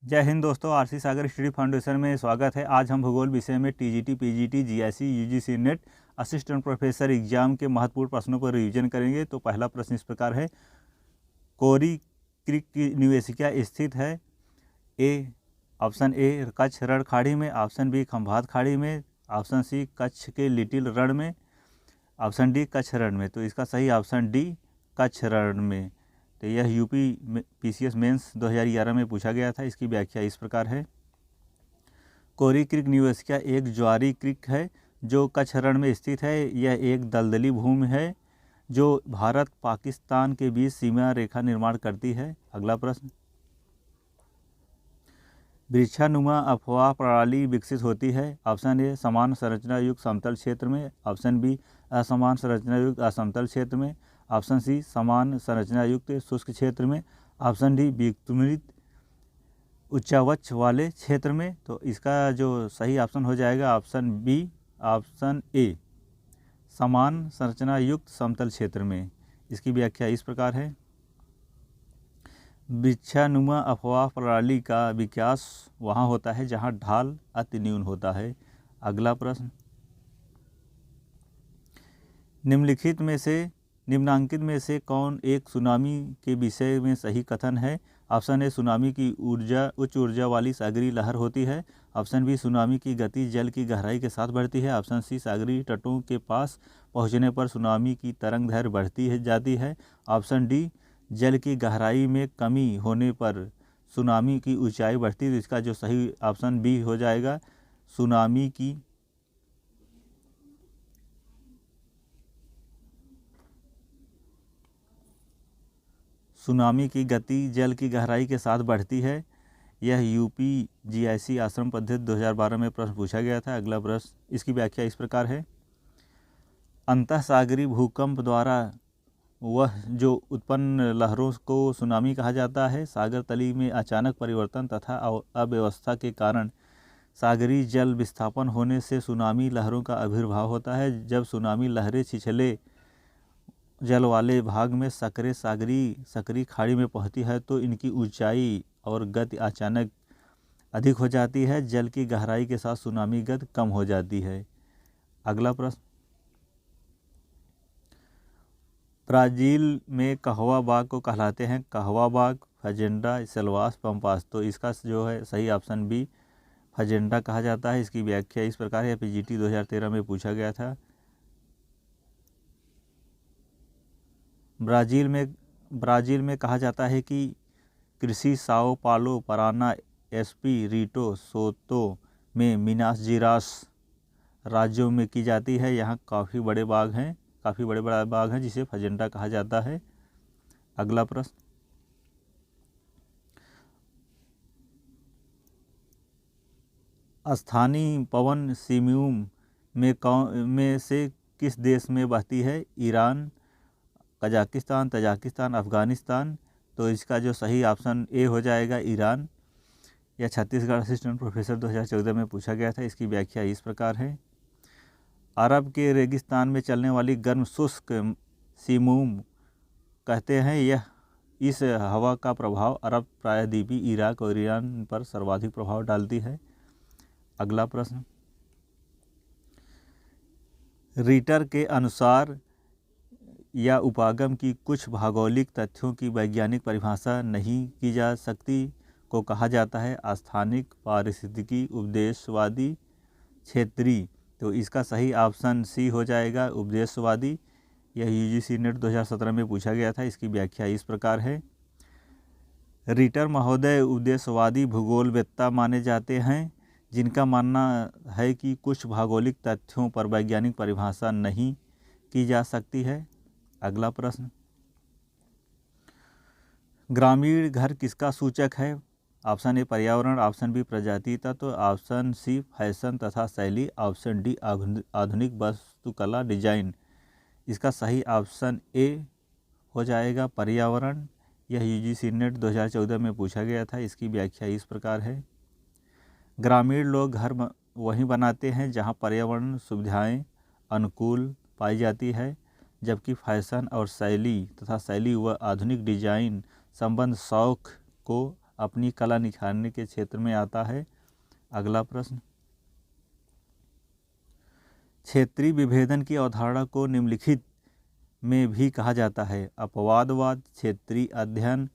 जय हिंद दोस्तों, आरसी सागर study foundation में स्वागत है। आज हम भूगोल विषय में TGT, PGT, GIC, UGC net assistant professor exam के महत्वपूर्ण प्रश्नों पर रिवीजन करेंगे। तो पहला प्रश्न इस प्रकार है, कोरी क्रीक की निवेशिका स्थित है? ऑप्शन ए कच्छ रण खाड़ी में, ऑप्शन बी खंभात खाड़ी में, ऑप्शन सी कच्छ के लिटिल रण में, ऑप्शन डी कच्छ रण में। तो इसका सही ऑप्शन डी कच्छ रण में। तो यह यूपी पीसीएस मेंस 2011 में पूछा गया था। इसकी व्याख्या इस प्रकार है, कोरी क्रीक निवेशिका एक ज्वारी क्रीक है जो कच्छ रण में स्थित है। यह एक दलदली भूमि है जो भारत पाकिस्तान के बीच सीमा रेखा निर्माण करती है। अगला प्रश्न, वृक्षानुमा अफवाह प्रणाली विकसित होती है? ऑप्शन ए समान संरचना युक्त समतल क्षेत्र में, ऑप्शन बी असमान संरचना युक्त असमतल क्षेत्र में, ऑप्शन सी समान संरचना युक्त शुष्क क्षेत्र में, ऑप्शन डी वितरित उच्चावच वाले क्षेत्र में। तो इसका जो सही ऑप्शन हो जाएगा ऑप्शन बी, ऑप्शन ए समान संरचना युक्त समतल क्षेत्र में। इसकी व्याख्या इस प्रकार है, वृक्षानुमा अफवाह प्रणाली का विकास वहाँ होता है जहाँ ढाल अति न्यून होता है। अगला प्रश्न, निम्नांकित में से कौन एक सुनामी के विषय में सही कथन है? ऑप्शन ए सुनामी की उच्च ऊर्जा वाली सागरीय लहर होती है, ऑप्शन बी सुनामी की गति जल की गहराई के साथ बढ़ती है, ऑप्शन सी सागरीय तटों के पास पहुंचने पर सुनामी की तरंग दैर्घ्य बढ़ती जाती है, ऑप्शन डी जल की गहराई में कमी होने पर सुनामी की ऊंचाई बढ़ती है। तो इसका जो सही ऑप्शन बी हो जाएगा, सुनामी की गति जल की गहराई के साथ बढ़ती है। यह यूपी जीआईसी आश्रम पद्धति 2012 में प्रश्न पूछा गया था। अगला प्रश्न, इसकी व्याख्या इस प्रकार है, अंतःसागरीय भूकंप द्वारा वह जो उत्पन्न लहरों को सुनामी कहा जाता है। सागर तली में अचानक परिवर्तन तथा अव्यवस्था के कारण सागरीय जल विस्थापन होने से सुनामी लहरों का आविर्भाव होता है। जब सुनामी लहरें छिछले जल वाले भाग में सक्रिय खाड़ी में पहुंचती है तो इनकी ऊंचाई और गति अचानक अधिक हो जाती है। जल की गहराई के साथ सुनामी गति कम हो जाती है। अगला प्रश्न, ब्राज़ील में कहवा बाग को कहलाते हैं? कहवा बाग, फजेंडा, सेल्वास, पंपास। तो इसका जो है सही ऑप्शन बी फजेंडा कहा जाता है। इसकी व्याख्या इस प्रकार है, पीजीटी 2013 में पूछा गया था। ब्राज़ील में कहा जाता है कि कृषि साओ पालो, पराना, एस्पिरिटो सोतो में मिनास जिरास राज्यों में की जाती है। यहाँ काफ़ी बड़े बाग हैं जिसे फजेंडा कहा जाता है। अगला प्रश्न, स्थानीय पवन सिम्यूम में से किस देश में बहती है? Iran, Kazakhstan, Tajikistan, Afghanistan. तो इसका जो सही ऑप्शन ए हो जाएगा ईरान। यह छत्तीसगढ़ असिस्टेंट प्रोफेसर 2014 में पूछा गया था। इसकी व्याख्या इस प्रकार है, अरब के रेगिस्तान में चलने वाली गर्म शुष्क सिमूम कहते हैं। इस हवा का प्रभाव अरब प्रायद्वीपी, इराक और ईरान पर सर्वाधिक प्रभाव डालती है। अगला प्रश्न, रीटर के अनुसार या उपागम की कुछ भौगोलिक तथ्यों की वैज्ञानिक परिभाषा नहीं की जा सकती को कहा जाता है? आस्थानिक, पारिस्थितिकी, उपदेशवादी, क्षेत्रीय। तो इसका सही ऑप्शन सी हो जाएगा, उपदेशवादी। यह यूजीसी नेट 2017 में पूछा गया था। इसकी व्याख्या इस प्रकार है, रीटर महोदय उपदेशवादी भूगोलवेत्ता माने जाते हैं जिनका मानना है कि कुछ भौगोलिक तथ्यों पर वैज्ञानिक परिभाषा नहीं की जा सकती है। अगला प्रश्न, ग्रामीण घर किसका सूचक है? ऑप्शन ए पर्यावरण, ऑप्शन बी प्रजाति तत्व, ऑप्शन सी फैशन तथा शैली, ऑप्शन डी आधुनिक वास्तुकला डिजाइन। इसका सही ऑप्शन ए हो जाएगा पर्यावरण। यह यूजीसी नेट 2014 में पूछा गया था। इसकी व्याख्या इस प्रकार है, ग्रामीण लोग घर वहीं बनाते हैं जहां पर्यावरण सुविधाएं अनुकूल पाई जाती है, जबकि फैशन और शैली व आधुनिक डिजाइन संबंध शौक को अपनी कला निखारने के क्षेत्र में आता है। अगला प्रश्न, क्षेत्रीय विभेदन की अवधारणा को निम्नलिखित में भी कहा जाता है। अपवादवाद, क्षेत्रीय अध्ययन,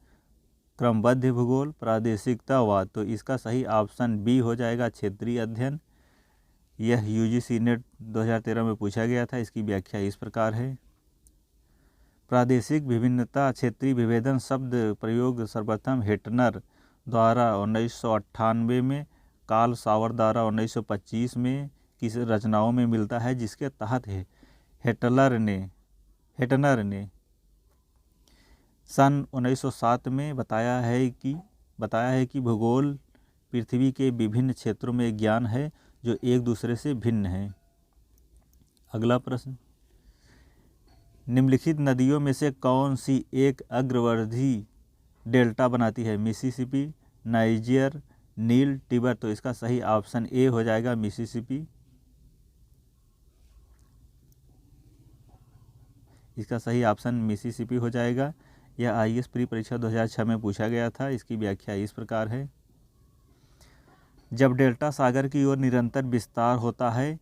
क्रमबद्ध भूगोल, प्रादेशिकतावाद। तो इसका सही ऑप्शन बी हो जाएगा, क्षेत्रीय अध्ययन। यह यूजीसी नेट 2013 में पूछा गया था। इसकी व्याख्या इस प्रकार है। प्रादेशिक विभिन्नता, क्षेत्रीय विभेदन शब्द प्रयोग सर्वप्रथम हेटनर द्वारा 1998 में, कार्ल सावर द्वारा 1925 में की रचनाओं में मिलता है, जिसके तहत हेटनर ने सन 1907 में बताया है कि भूगोल पृथ्वी के विभिन्न क्षेत्रों में ज्ञान है जो एक दूसरे से भिन्न है। अगला प्रश्न, निम्नलिखित नदियों में से कौन सी एक अग्रवर्ती डेल्टा बनाती है? मिसिसिपी, नाइजर, नील, टिबर। तो इसका सही ऑप्शन ए हो जाएगा, मिसिसिपी। इसका सही ऑप्शन मिसिसिपी हो जाएगा। यह आईएएस प्री परीक्षा 2006 में पूछा गया था। इसकी व्याख्या इस प्रकार है। जब डेल्टा सागर की ओर निरंतर विस्तार होता है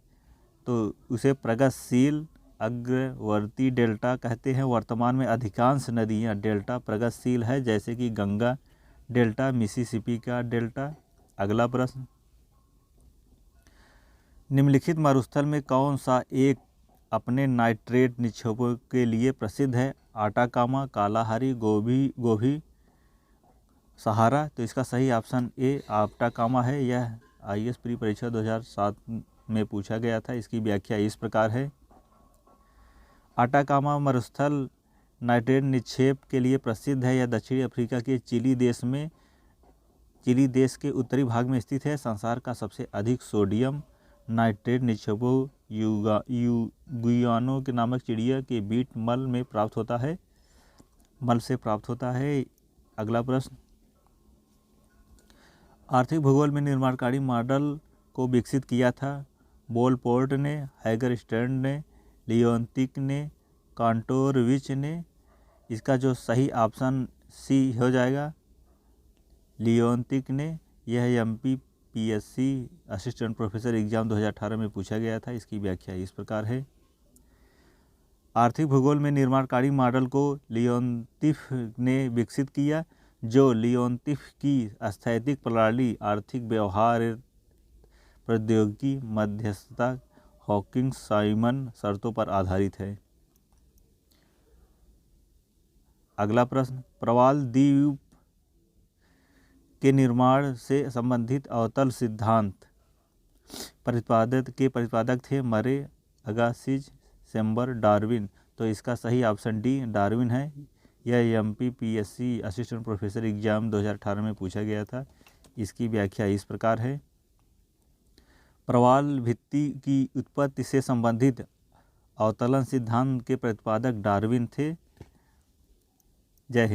तो उसे प्रगतिशील अग्रवर्ती डेल्टा कहते हैं। वर्तमान में अधिकांश नदियां डेल्टा प्रगतिशील है, जैसे कि गंगा डेल्टा, मिसिसिपी का डेल्टा। अगला प्रश्न, निम्नलिखित मरुस्थल में कौन सा एक अपने नाइट्रेट निक्षेपों के लिए प्रसिद्ध है? आटाकामा, कालाहारी, गोभी, सहारा। तो इसका सही ऑप्शन ए आटाकामा है। यह आईएएस प्री परीक्षा 2007 में पूछा गया था। इसकी व्याख्या इस प्रकार है। आटाकामा मरुस्थल नाइट्रेट निक्षेप के लिए प्रसिद्ध है। यह दक्षिणी अफ्रीका के चिली देश के उत्तरी भाग में स्थित है। संसार का सबसे अधिक सोडियम नाइट्रेट निक्षेपों गुयानो के नामक चिड़िया के बीट मल से प्राप्त होता है। अगला प्रश्न, आर्थिक भूगोल में निर्माणकारी मॉडल को विकसित किया था? बोलपोर्ट ने, हैगरस्टैंड ने, लियोनतिक ने, कांटोरविच ने। इसका जो सही ऑप्शन सी हो जाएगा, लियोनतिक ने। यह एमपीपीएससी असिस्टेंट प्रोफेसर एग्जाम 2018 में पूछा गया था। इसकी व्याख्या इस प्रकार है। आर्थिक भूगोल में निर्माणकारी मॉडल को लियोनतिफ ने विकसित किया, जो लियोनतिफ की स्थैतिक प्रणाली, आर्थिक व्यवहार, प्रौद्योगिकी, मध्यस्थता, हॉकिंग साइमन शर्तों पर आधारित है। अगला प्रश्न, प्रवाल द्वीप के निर्माण से संबंधित अवतल सिद्धांत प्रतिपादक थे? मरे, अगासिज, सेम्बर, डार्विन। तो इसका सही ऑप्शन डी डार्विन है। यह एमपीपीएससी असिस्टेंट प्रोफेसर एग्जाम 2018 में पूछा गया था। इसकी व्याख्या इस प्रकार है। प्रवाल भित्ति की उत्पत्ति से संबंधित अवतलन सिद्धांत के प्रतिपादक डार्विन थे। जय हिंद।